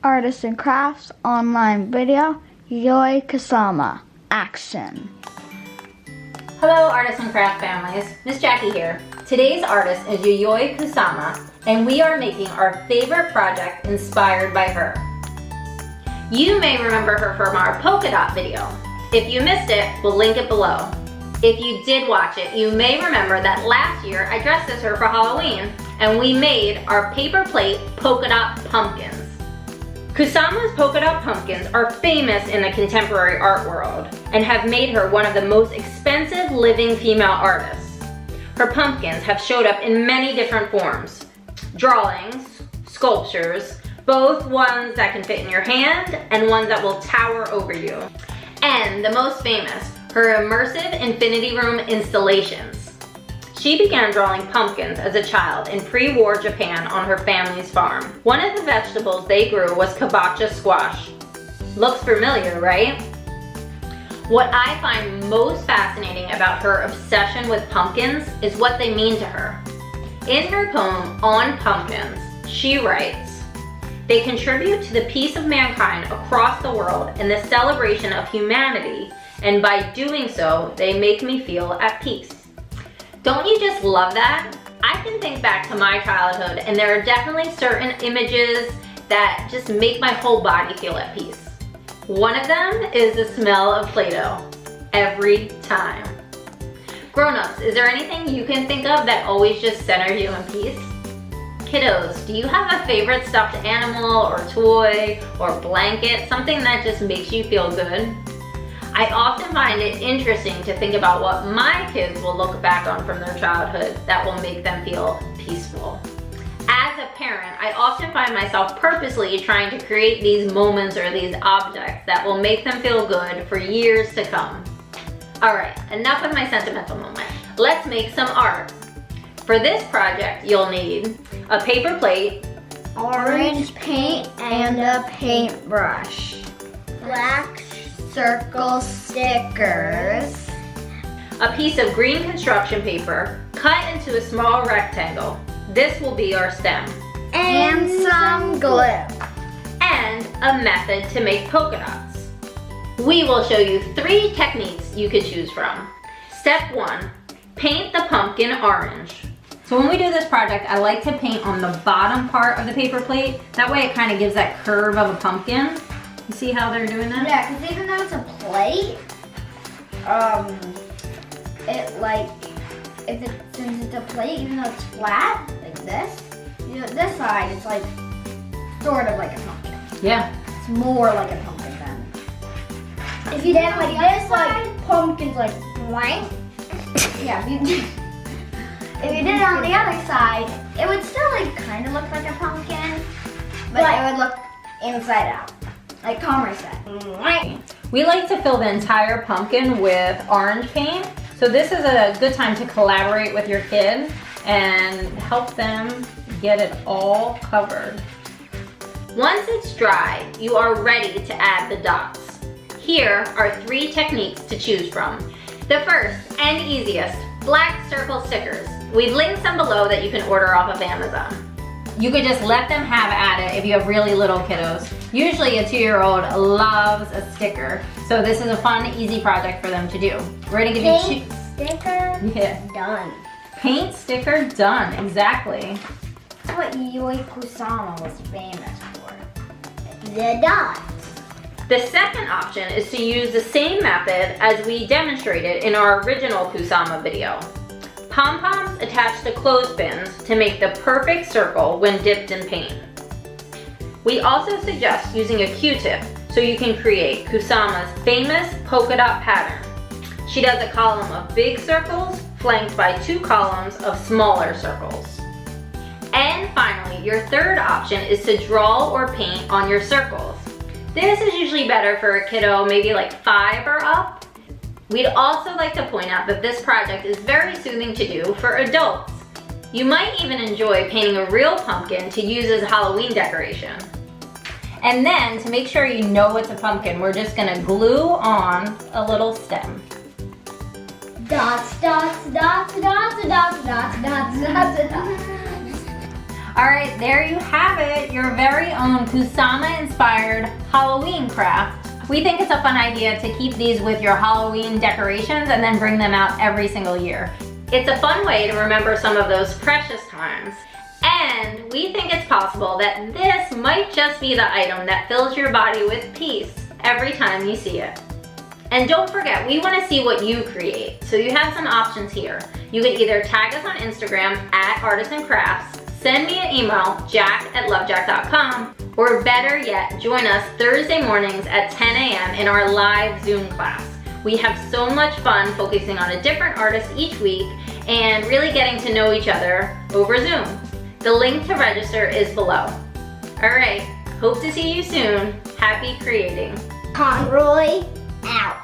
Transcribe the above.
Artists and Crafts online video, Yayoi Kusama. Action. Hello Artists and Craft families, Miss Jackie here. Today's artist is Yayoi Kusama, and we are making our favorite project inspired by her. You may remember her from our Polkadot video. If you missed it, we'll link it below. If you did watch it, you may remember that last year I dressed as her for Halloween, and we made our paper plate polka dot pumpkins. Kusama's polka dot pumpkins are famous in the contemporary art world and have made her one of the most expensive living female artists. Her pumpkins have showed up in many different forms. Drawings, sculptures, both ones that can fit in your hand and ones that will tower over you. And the most famous, her immersive infinity room installations. She began drawing pumpkins as a child in pre-war Japan on her family's farm. One of the vegetables they grew was kabocha squash. Looks familiar, right? What I find most fascinating about her obsession with pumpkins is what they mean to her. In her poem, On Pumpkins, she writes, "They contribute to the peace of mankind across the world and the celebration of humanity, and by doing so, they make me feel at peace." Don't you just love that? I can think back to my childhood, and there are definitely certain images that just make my whole body feel at peace. One of them is the smell of Play-Doh, every time. Grown-ups, is there anything you can think of that always just centers you in peace? Kiddos, do you have a favorite stuffed animal or toy or blanket, something that just makes you feel good? I often find it interesting to think about what my kids will look back on from their childhood that will make them feel peaceful. As a parent, I often find myself purposely trying to create these moments or these objects that will make them feel good for years to come. All right, enough of my sentimental moment. Let's make some art. For this project, you'll need a paper plate, Orange paint and a paintbrush. Black circle stickers. a piece of green construction paper cut into a small rectangle. This will be our stem. And some glue. And a method to make polka dots. We will show you 3 techniques you could choose from. Step 1, paint the pumpkin orange. So when we do this project, I like to paint on the bottom part of the paper plate. That way it kind of gives that curve of a pumpkin. You see how they're doing that? Yeah, because even though it's a plate, since it's a plate, even though it's flat, like this, you know, this side, it's like, sort of like a pumpkin. Yeah. It's more like a pumpkin then. If you did it like this, like, pumpkin's like, blank. Yeah, if you did it on the other side, it would still like kind of look like a pumpkin, but it would look inside out, like Comrie said. We like to fill the entire pumpkin with orange paint. So this is a good time to collaborate with your kid and help them get it all covered. Once it's dry, you are ready to add the dots. Here are 3 techniques to choose from. The first and easiest, black circle stickers. We've linked some below that you can order off of Amazon. You could just let them have at it if you have really little kiddos. Usually a 2-year-old loves a sticker, so this is a fun, easy project for them to do. We're gonna give you Sticker, done. Paint sticker done, exactly. That's what Yayoi Kusama was famous for. The dots. The second option is to use the same method as we demonstrated in our original Kusama video. Pom-poms attached to clothespins to make the perfect circle when dipped in paint. We also suggest using a Q-tip so you can create Kusama's famous polka dot pattern. She does a column of big circles flanked by 2 columns of smaller circles. And finally, your third option is to draw or paint on your circles. This is usually better for a kiddo maybe like 5 or up. We'd also like to point out that this project is very soothing to do for adults. You might even enjoy painting a real pumpkin to use as a Halloween decoration. And then, to make sure you know it's a pumpkin, we're just gonna glue on a little stem. Dots, dots, dots, dots, dots, dots, dots, dots, dots. All right, there you have it, your very own Kusama-inspired Halloween craft. We think it's a fun idea to keep these with your Halloween decorations and then bring them out every single year. It's a fun way to remember some of those precious times. And we think it's possible that this might just be the item that fills your body with peace every time you see it. And don't forget, we want to see what you create. So you have some options here. You can either tag us on Instagram @artistsandcrafts, send me an email, jack@lovejack.com, or better yet, join us Thursday mornings at 10 a.m. in our live Zoom class. We have so much fun focusing on a different artist each week and really getting to know each other over Zoom. The link to register is below. All right, hope to see you soon. Happy creating. Conroy out.